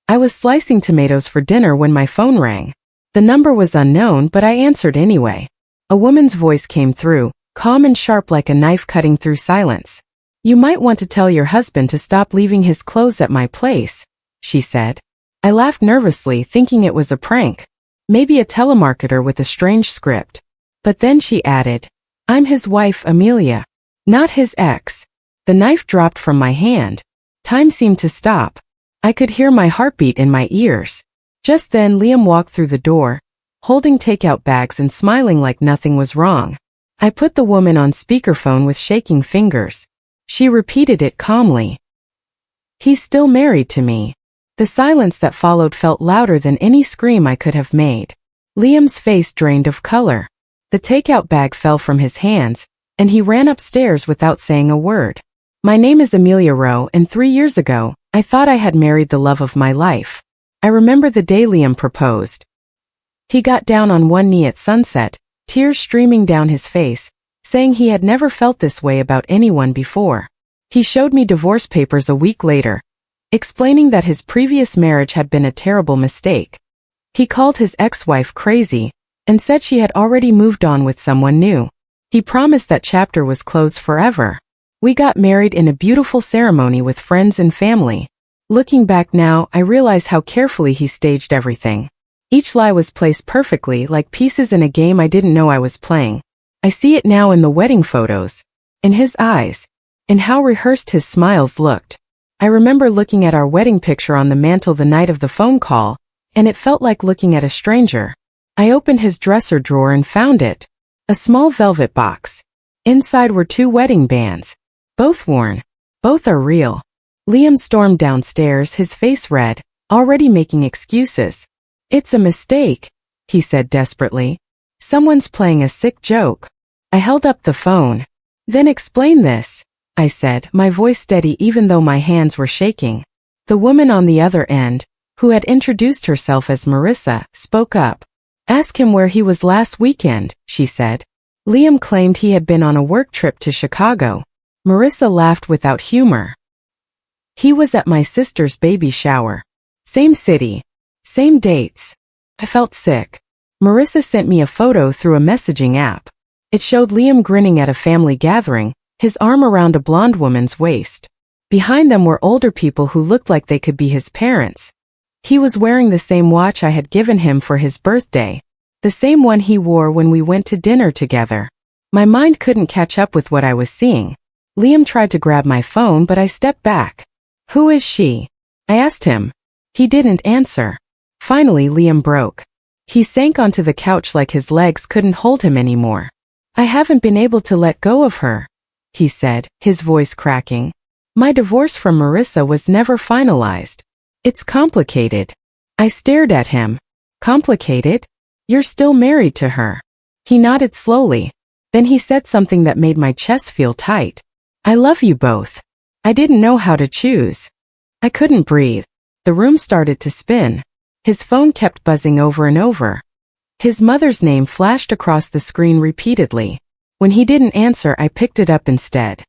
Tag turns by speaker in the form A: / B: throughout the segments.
A: I was slicing tomatoes for dinner when my phone rang. The number was unknown, but I answered anyway. A woman's voice came through, calm and sharp like a knife cutting through silence. "You might want to tell your husband to stop leaving his clothes at my place," she said. I laughed nervously, thinking it was a prank. Maybe a telemarketer with a strange script. But then she added, "I'm his wife, Amelia, not his ex." The knife dropped from my hand. Time seemed to stop. I could hear my heartbeat in my ears. Just then Liam walked through the door, holding takeout bags and smiling like nothing was wrong. I put the woman on speakerphone with shaking fingers. She repeated it calmly. "He's still married to me." The silence that followed felt louder than any scream I could have made. Liam's face drained of color. The takeout bag fell from his hands, and he ran upstairs without saying a word. "My name is Amelia Rowe, and 3 years ago, I thought I had married the love of my life. I remember the day Liam proposed." He got down on one knee at sunset, tears streaming down his face, saying he had never felt this way about anyone before. He showed me divorce papers a week later, explaining that his previous marriage had been a terrible mistake. He called his ex-wife crazy, and said she had already moved on with someone new. He promised that chapter was closed forever. We got married in a beautiful ceremony with friends and family. Looking back now, I realize how carefully he staged everything. Each lie was placed perfectly, like pieces in a game I didn't know I was playing. I see it now in the wedding photos, in his eyes, in how rehearsed his smiles looked. I remember looking at our wedding picture on the mantel the night of the phone call, and it felt like looking at a stranger. I opened his dresser drawer and found it. A small velvet box. Inside were 2 wedding bands. Both worn. Both are real. Liam stormed downstairs, his face red, already making excuses. "It's a mistake," he said desperately. "Someone's playing a sick joke." I held up the phone. "Then explain this," I said, my voice steady even though my hands were shaking. The woman on the other end, who had introduced herself as Marissa, spoke up. "Ask him where he was last weekend," she said. Liam claimed he had been on a work trip to Chicago. Marissa laughed without humor. "He was at my sister's baby shower. Same city. Same dates." I felt sick. Marissa sent me a photo through a messaging app. It showed Liam grinning at a family gathering, his arm around a blonde woman's waist. Behind them were older people who looked like they could be his parents. He was wearing the same watch I had given him for his birthday, the same one he wore when we went to dinner together. My mind couldn't catch up with what I was seeing. Liam tried to grab my phone, but I stepped back. "Who is she?" I asked him. He didn't answer. Finally, Liam broke. He sank onto the couch like his legs couldn't hold him anymore. "I haven't been able to let go of her," he said, his voice cracking. "My divorce from Marissa was never finalized. It's complicated." I stared at him. "Complicated? You're still married to her." He nodded slowly. Then he said something that made my chest feel tight. "I love you both." I didn't know how to choose. I couldn't breathe. The room started to spin. His phone kept buzzing over and over. His mother's name flashed across the screen repeatedly. When he didn't answer, I picked it up instead.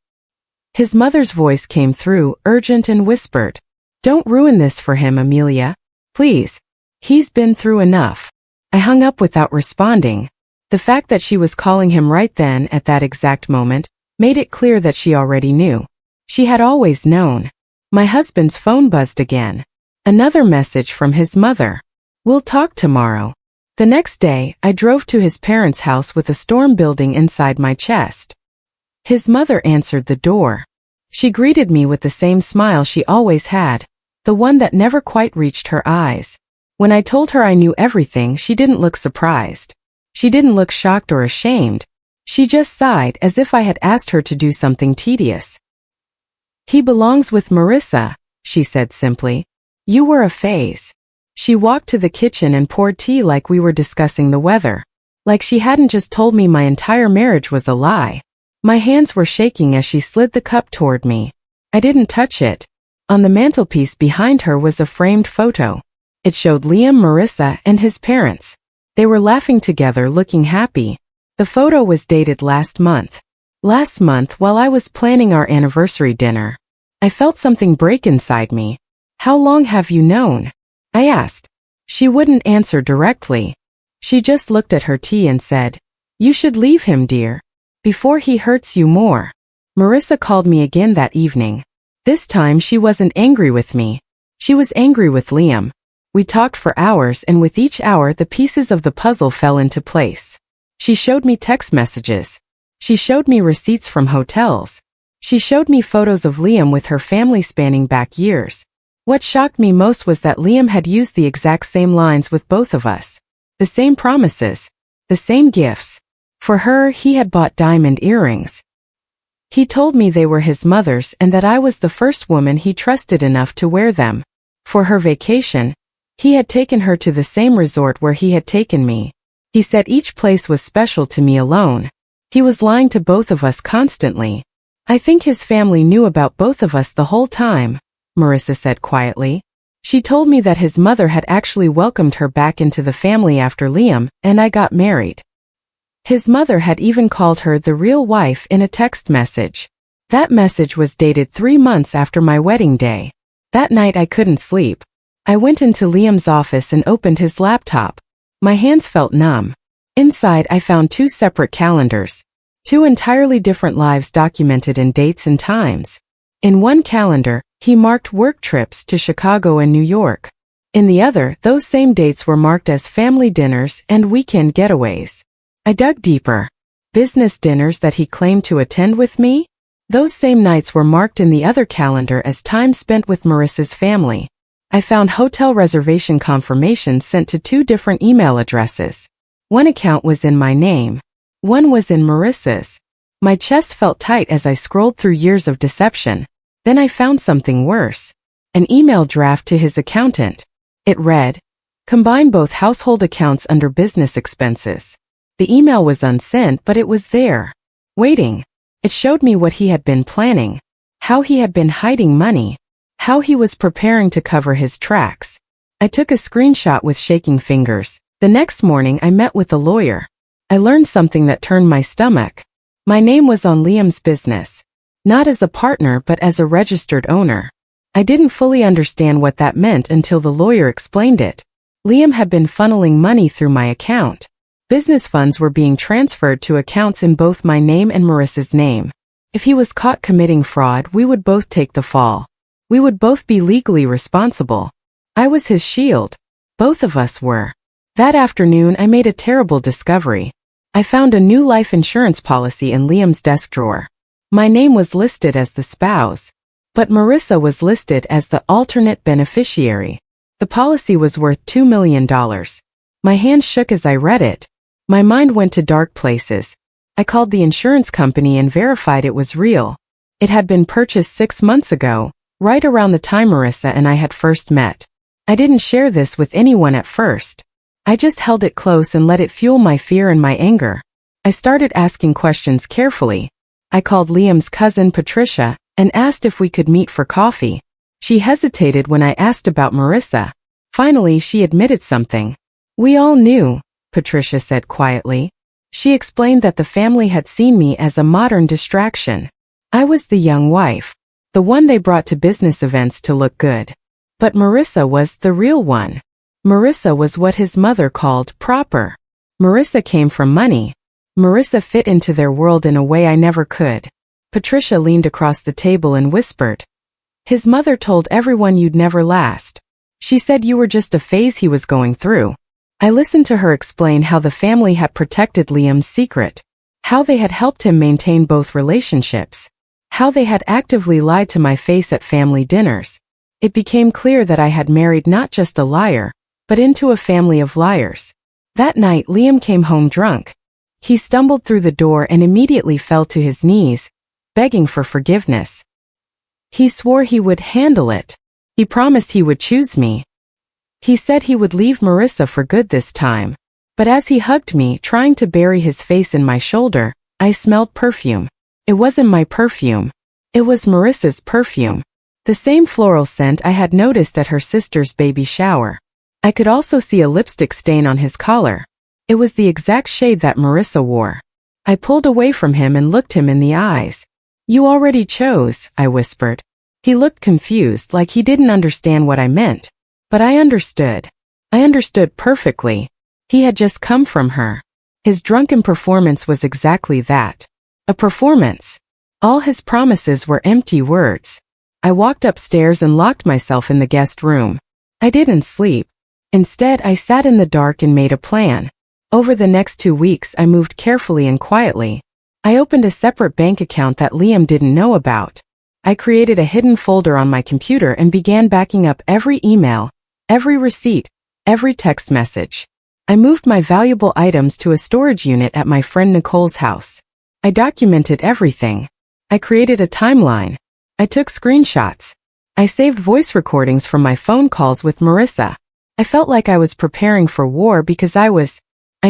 A: His mother's voice came through, urgent and whispered, "Don't ruin this for him, Amelia. Please. He's been through enough." I hung up without responding. The fact that she was calling him right then, at that exact moment, made it clear that she already knew. She had always known. My husband's phone buzzed again. Another message from his mother. "We'll talk tomorrow." The next day, I drove to his parents' house with a storm building inside my chest. His mother answered the door. She greeted me with the same smile she always had, the one that never quite reached her eyes. When I told her I knew everything, she didn't look surprised. She didn't look shocked or ashamed. She just sighed as if I had asked her to do something tedious. "He belongs with Marissa," she said simply. "You were a phase." She walked to the kitchen and poured tea like we were discussing the weather. Like she hadn't just told me my entire marriage was a lie. My hands were shaking as she slid the cup toward me. I didn't touch it. On the mantelpiece behind her was a framed photo. It showed Liam, Marissa, and his parents. They were laughing together, looking happy. The photo was dated last month. Last month, while I was planning our anniversary dinner, I felt something break inside me. "How long have you known?" I asked. She wouldn't answer directly. She just looked at her tea and said, "You should leave him, dear, before he hurts you more." Marissa called me again that evening. This time she wasn't angry with me. She was angry with Liam. We talked for hours, and with each hour the pieces of the puzzle fell into place. She showed me text messages. She showed me receipts from hotels. She showed me photos of Liam with her family spanning back years. What shocked me most was that Liam had used the exact same lines with both of us. The same promises. The same gifts. For her, he had bought diamond earrings. He told me they were his mother's and that I was the first woman he trusted enough to wear them. For her vacation, he had taken her to the same resort where he had taken me. He said each place was special to me alone. He was lying to both of us constantly. I think his family knew about both of us the whole time, Marissa said quietly. She told me that his mother had actually welcomed her back into the family after Liam and I got married. His mother had even called her the real wife in a text message. That message was dated 3 months after my wedding day. That night I couldn't sleep. I went into Liam's office and opened his laptop. My hands felt numb. Inside I found 2 separate calendars. 2 entirely different lives documented in dates and times. In one calendar, he marked work trips to Chicago and New York. In the other, those same dates were marked as family dinners and weekend getaways. I dug deeper. Business dinners that he claimed to attend with me? Those same nights were marked in the other calendar as time spent with Marissa's family. I found hotel reservation confirmations sent to 2 different email addresses. One account was in my name. One was in Marissa's. My chest felt tight as I scrolled through years of deception. Then I found something worse. An email draft to his accountant. It read, "Combine both household accounts under business expenses." The email was unsent, but it was there, waiting. It showed me what he had been planning, how he had been hiding money, how he was preparing to cover his tracks. I took a screenshot with shaking fingers. The next morning I met with a lawyer. I learned something that turned my stomach. My name was on Liam's business, not as a partner but as a registered owner. I didn't fully understand what that meant until the lawyer explained it. Liam had been funneling money through my account. Business funds were being transferred to accounts in both my name and Marissa's name. If he was caught committing fraud, we would both take the fall. We would both be legally responsible. I was his shield. Both of us were. That afternoon I made a terrible discovery. I found a new life insurance policy in Liam's desk drawer. My name was listed as the spouse, but Marissa was listed as the alternate beneficiary. The policy was worth $2 million. My hands shook as I read it. My mind went to dark places. I called the insurance company and verified it was real. It had been purchased 6 months ago, right around the time Marissa and I had first met. I didn't share this with anyone at first. I just held it close and let it fuel my fear and my anger. I started asking questions carefully. I called Liam's cousin Patricia and asked if we could meet for coffee. She hesitated when I asked about Marissa. Finally, she admitted something. "We all knew," Patricia said quietly. She explained that the family had seen me as a modern distraction. I was the young wife, the one they brought to business events to look good. But Marissa was the real one. Marissa was what his mother called proper. Marissa came from money. Marissa fit into their world in a way I never could. Patricia leaned across the table and whispered, "His mother told everyone you'd never last. She said you were just a phase he was going through." I listened to her explain how the family had protected Liam's secret, how they had helped him maintain both relationships, how they had actively lied to my face at family dinners. It became clear that I had married not just a liar, but into a family of liars. That night Liam came home drunk. He stumbled through the door and immediately fell to his knees, begging for forgiveness. He swore he would handle it. He promised he would choose me. He said he would leave Marissa for good this time. But as he hugged me, trying to bury his face in my shoulder, I smelled perfume. It wasn't my perfume. It was Marissa's perfume. The same floral scent I had noticed at her sister's baby shower. I could also see a lipstick stain on his collar. It was the exact shade that Marissa wore. I pulled away from him and looked him in the eyes. "You already chose," I whispered. He looked confused, like he didn't understand what I meant. But I understood. I understood perfectly. He had just come from her. His drunken performance was exactly that. A performance. All his promises were empty words. I walked upstairs and locked myself in the guest room. I didn't sleep. Instead, I sat in the dark and made a plan. Over the next 2 weeks, I moved carefully and quietly. I opened a separate bank account that Liam didn't know about. I created a hidden folder on my computer and began backing up every email, every receipt, every text message. I moved my valuable items to a storage unit at my friend Nicole's house. I documented everything. I created a timeline. I took screenshots. I saved voice recordings from my phone calls with Marissa. I felt like I was preparing for war because I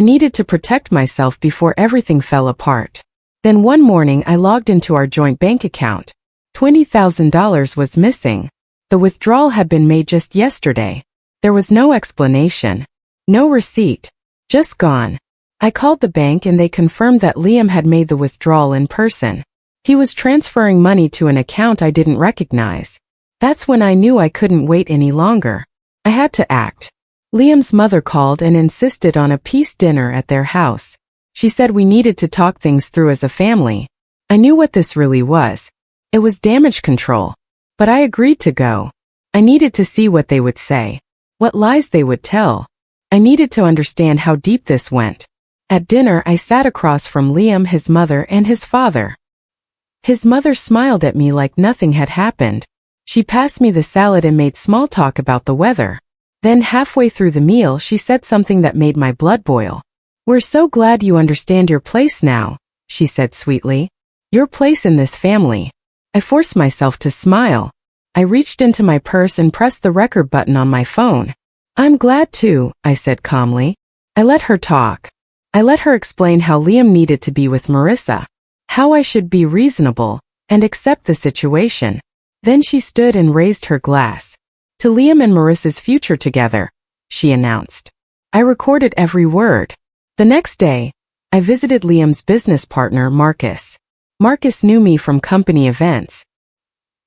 A: needed to protect myself before everything fell apart. Then one morning I logged into our joint bank account. $20,000 was missing. The withdrawal had been made just yesterday. There was no explanation. No receipt. Just gone. I called the bank and they confirmed that Liam had made the withdrawal in person. He was transferring money to an account I didn't recognize. That's when I knew I couldn't wait any longer. I had to act. Liam's mother called and insisted on a peace dinner at their house. She said we needed to talk things through as a family. I knew what this really was. It was damage control. But I agreed to go. I needed to see what they would say. What lies they would tell. I needed to understand how deep this went. At dinner, I sat across from Liam, his mother, and his father. His mother smiled at me like nothing had happened. She passed me the salad and made small talk about the weather. Then halfway through the meal, she said something that made my blood boil. "We're so glad you understand your place now," she said sweetly. "Your place in this family." I forced myself to smile. I reached into my purse and pressed the record button on my phone. "I'm glad too," I said calmly. I let her talk. I let her explain how Liam needed to be with Marissa, how I should be reasonable and accept the situation. Then she stood and raised her glass. "To Liam and Marissa's future together," she announced. I recorded every word. The next day, I visited Liam's business partner, Marcus. Marcus knew me from company events.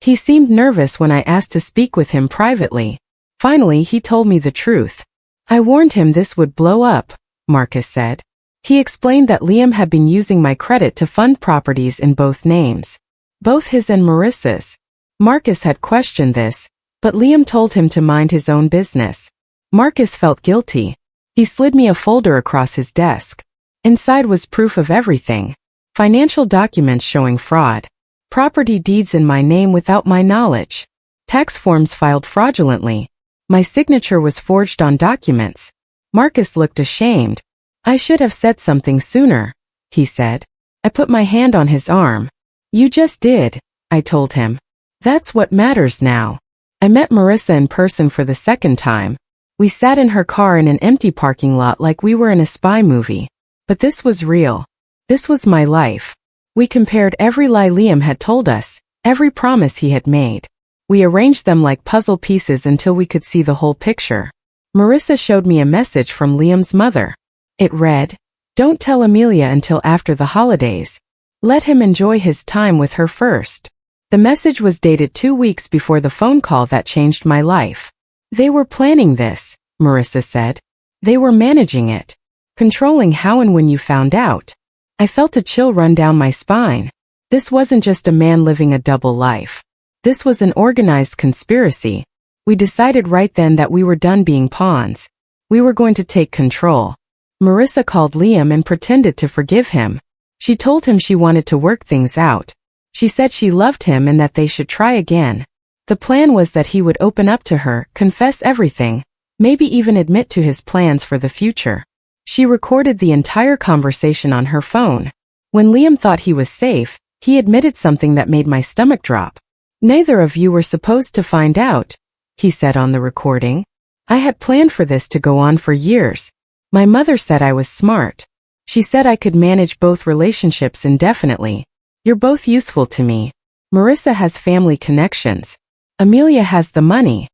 A: He seemed nervous when I asked to speak with him privately. Finally, he told me the truth. "I warned him this would blow up," Marcus said. He explained that Liam had been using my credit to fund properties in both names, both his and Marissa's. Marcus had questioned this, but Liam told him to mind his own business. Marcus felt guilty. He slid me a folder across his desk. Inside was proof of everything. Financial documents showing fraud. Property deeds in my name without my knowledge. Tax forms filed fraudulently. My signature was forged on documents. Marcus looked ashamed. "I should have said something sooner," he said. I put my hand on his arm. "You just did," I told him. "That's what matters now." I met Marissa in person for the second time. We sat in her car in an empty parking lot like we were in a spy movie. But this was real. This was my life. We compared every lie Liam had told us, every promise he had made. We arranged them like puzzle pieces until we could see the whole picture. Marissa showed me a message from Liam's mother. It read, "Don't tell Amelia until after the holidays. Let him enjoy his time with her first." The message was dated 2 weeks before the phone call that changed my life. "They were planning this," Marissa said. "They were managing it, controlling how and when you found out." I felt a chill run down my spine. This wasn't just a man living a double life. This was an organized conspiracy. We decided right then that we were done being pawns. We were going to take control. Marissa called Liam and pretended to forgive him. She told him she wanted to work things out. She said she loved him and that they should try again. The plan was that he would open up to her, confess everything, maybe even admit to his plans for the future. She recorded the entire conversation on her phone. When Liam thought he was safe, he admitted something that made my stomach drop. "Neither of you were supposed to find out," he said on the recording. "I had planned for this to go on for years. My mother said I was smart. She said I could manage both relationships indefinitely. You're both useful to me. Marissa has family connections. Amelia has the money."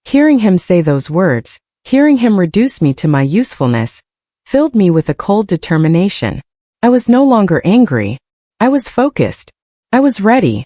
A: Hearing him say those words, hearing him reduce me to my usefulness, filled me with a cold determination. I was no longer angry. I was focused. I was ready.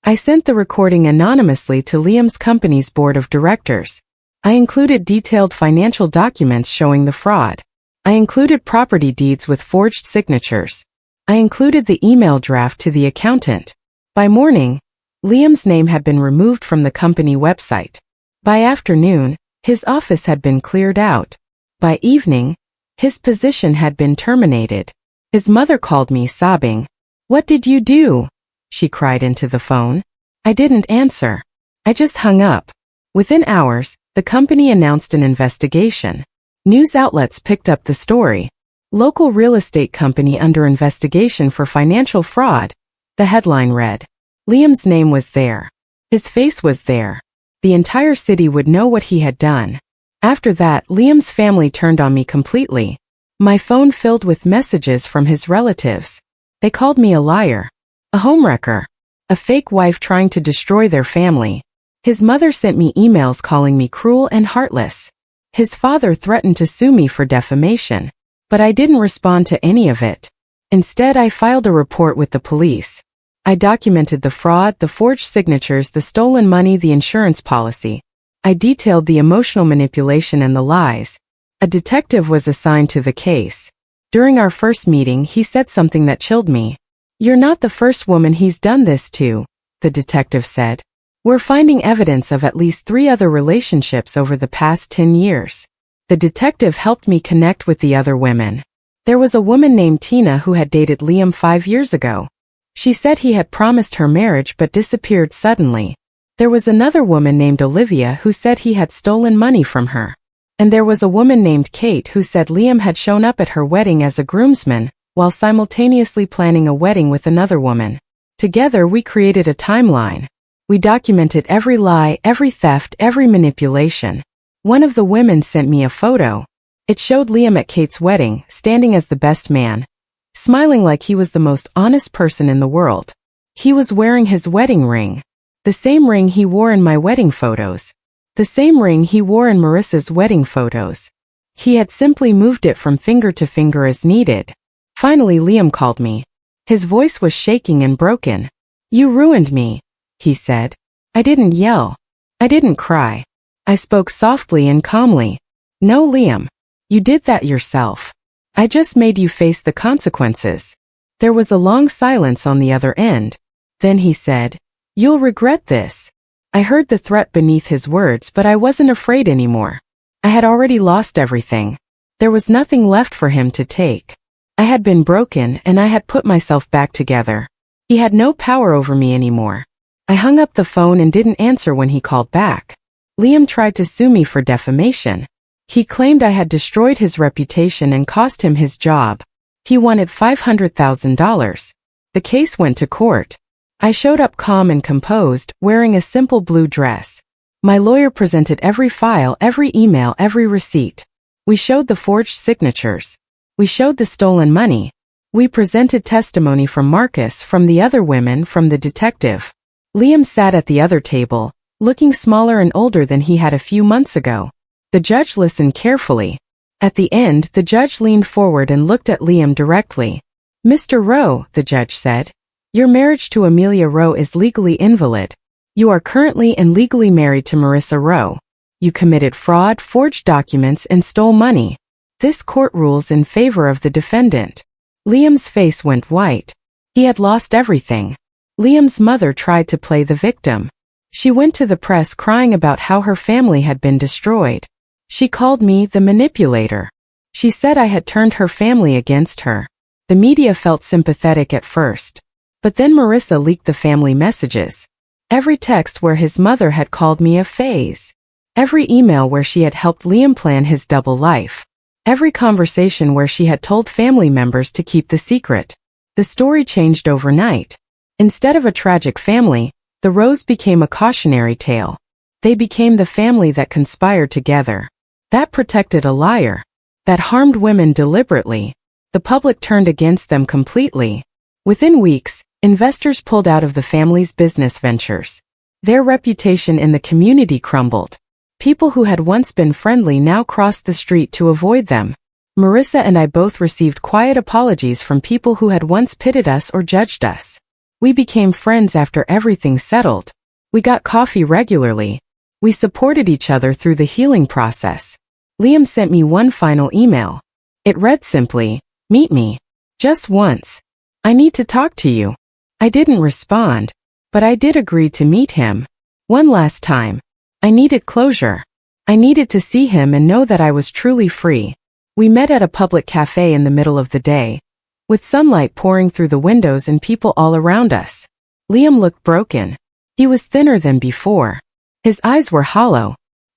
A: I sent the recording anonymously to Liam's company's board of directors. I included detailed financial documents showing the fraud. I included property deeds with forged signatures. I included the email draft to the accountant. By morning, Liam's name had been removed from the company website. By afternoon, his office had been cleared out. By evening, his position had been terminated. His mother called me sobbing. "What did you do?" she cried into the phone. I didn't answer. I just hung up. Within hours, the company announced an investigation. News outlets picked up the story. Local real estate company under investigation for financial fraud. The headline read. Liam's name was there. His face was there. The entire city would know what he had done. After that, Liam's family turned on me completely. My phone filled with messages from his relatives. They called me a liar, a homewrecker, a fake wife trying to destroy their family. His mother sent me emails calling me cruel and heartless. His father threatened to sue me for defamation, but I didn't respond to any of it. Instead, I filed a report with the police. I documented the fraud, the forged signatures, the stolen money, the insurance policy. I detailed the emotional manipulation and the lies. A detective was assigned to the case. During our first meeting, he said something that chilled me. "You're not the first woman he's done this to," the detective said. "We're finding evidence of at least 3 other relationships over the past 10 years. The detective helped me connect with the other women. There was a woman named Tina who had dated Liam 5 years ago. She said he had promised her marriage but disappeared suddenly. There was another woman named Olivia who said he had stolen money from her. And there was a woman named Kate who said Liam had shown up at her wedding as a groomsman, while simultaneously planning a wedding with another woman. Together we created a timeline. We documented every lie, every theft, every manipulation. One of the women sent me a photo. It showed Liam at Kate's wedding, standing as the best man, smiling like he was the most honest person in the world. He was wearing his wedding ring. The same ring he wore in my wedding photos. The same ring he wore in Marissa's wedding photos. He had simply moved it from finger to finger as needed. Finally, Liam called me. His voice was shaking and broken. "You ruined me," he said. I didn't yell. I didn't cry. I spoke softly and calmly. "No, Liam. You did that yourself. I just made you face the consequences." There was a long silence on the other end. Then he said, "You'll regret this." I heard the threat beneath his words, but I wasn't afraid anymore. I had already lost everything. There was nothing left for him to take. I had been broken and I had put myself back together. He had no power over me anymore. I hung up the phone and didn't answer when he called back. Liam tried to sue me for defamation. He claimed I had destroyed his reputation and cost him his job. He wanted $500,000. The case went to court. I showed up calm and composed, wearing a simple blue dress. My lawyer presented every file, every email, every receipt. We showed the forged signatures. We showed the stolen money. We presented testimony from Marcus, from the other women, from the detective. Liam sat at the other table, looking smaller and older than he had a few months ago. The judge listened carefully. At the end, the judge leaned forward and looked at Liam directly. "Mr. Rowe," the judge said, "your marriage to Amelia Rowe is legally invalid. You are currently and legally married to Marissa Rowe. You committed fraud, forged documents, and stole money. This court rules in favor of the defendant." Liam's face went white. He had lost everything. Liam's mother tried to play the victim. She went to the press crying about how her family had been destroyed. She called me the manipulator. She said I had turned her family against her. The media felt sympathetic at first. But then Marissa leaked the family messages. Every text where his mother had called me a phase. Every email where she had helped Liam plan his double life. Every conversation where she had told family members to keep the secret. The story changed overnight. Instead of a tragic family, the Rowes became a cautionary tale. They became the family that conspired together. That protected a liar. That harmed women deliberately. The public turned against them completely. Within weeks, investors pulled out of the family's business ventures. Their reputation in the community crumbled. People who had once been friendly now crossed the street to avoid them. Marissa and I both received quiet apologies from people who had once pitted us or judged us. We became friends after everything settled. We got coffee regularly. We supported each other through the healing process. Liam sent me one final email. It read simply, "Meet me. Just once. I need to talk to you." I didn't respond, but I did agree to meet him. One last time. I needed closure. I needed to see him and know that I was truly free. We met at a public cafe in the middle of the day, with sunlight pouring through the windows and people all around us. Liam looked broken. He was thinner than before. His eyes were hollow.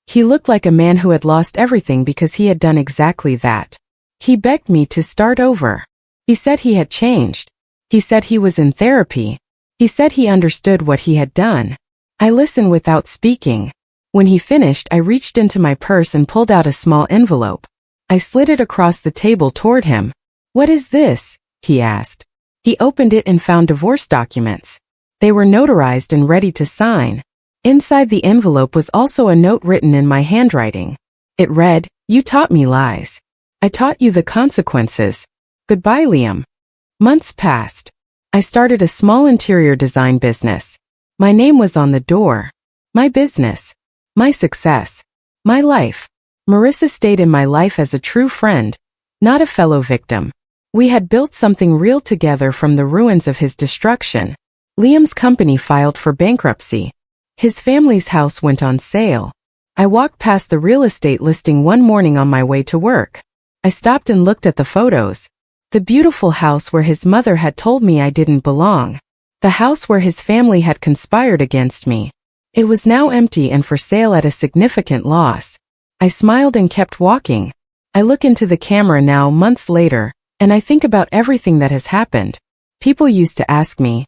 A: He looked like a man who had lost everything because he had done exactly that. He begged me to start over. He said he had changed. He said he was in therapy. He said he understood what he had done. I listened without speaking. When he finished, I reached into my purse and pulled out a small envelope. I slid it across the table toward him. "What is this?" he asked. He opened it and found divorce documents. They were notarized and ready to sign. Inside the envelope was also a note written in my handwriting. It read, "You taught me lies. I taught you the consequences. Goodbye, Liam." Months passed. I started a small interior design business. My name was on the door. My business. My success. My life. Marissa stayed in my life as a true friend, not a fellow victim. We had built something real together from the ruins of his destruction. Liam's company filed for bankruptcy. His family's house went on sale. I walked past the real estate listing one morning on my way to work. I stopped and looked at the photos. The beautiful house where his mother had told me I didn't belong. The house where his family had conspired against me. It was now empty and for sale at a significant loss. I smiled and kept walking. I look into the camera now months later, and I think about everything that has happened. People used to ask me,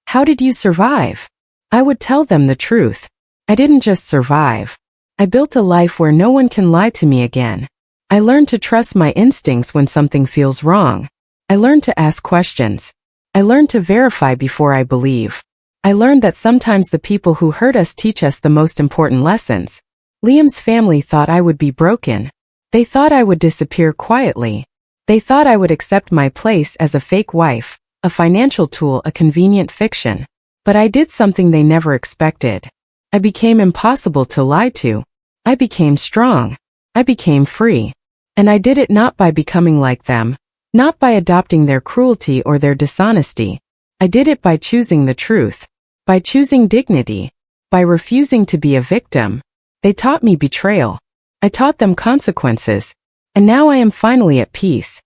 A: "How did you survive?" I would tell them the truth. I didn't just survive. I built a life where no one can lie to me again. I learned to trust my instincts when something feels wrong. I learned to ask questions. I learned to verify before I believe. I learned that sometimes the people who hurt us teach us the most important lessons. Liam's family thought I would be broken. They thought I would disappear quietly. They thought I would accept my place as a fake wife, a financial tool, a convenient fiction. But I did something they never expected. I became impossible to lie to. I became strong. I became free. And I did it not by becoming like them, not by adopting their cruelty or their dishonesty. I did it by choosing the truth, by choosing dignity, by refusing to be a victim. They taught me betrayal. I taught them consequences. And now I am finally at peace.